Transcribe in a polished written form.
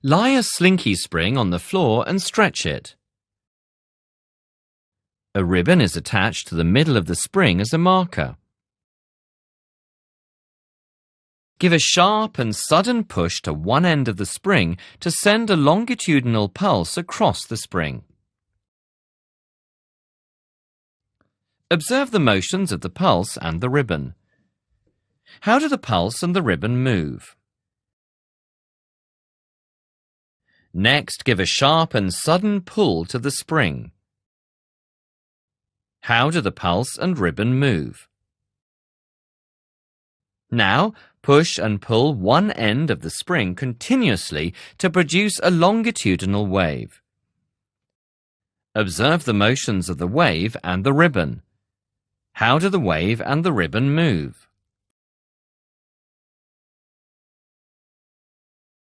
Lie a slinky spring on the floor and stretch it. A ribbon is attached to the middle of the spring as a marker. Give a sharp and sudden push to one end of the spring to send a longitudinal pulse across the spring. Observe the motions of the pulse and the ribbon. How do the pulse and the ribbon move? Next, give a sharp and sudden pull to the spring. How do the pulse and ribbon move? Now, push and pull one end of the spring continuously to produce a longitudinal wave. Observe the motions of the wave and the ribbon. How do the wave and the ribbon move?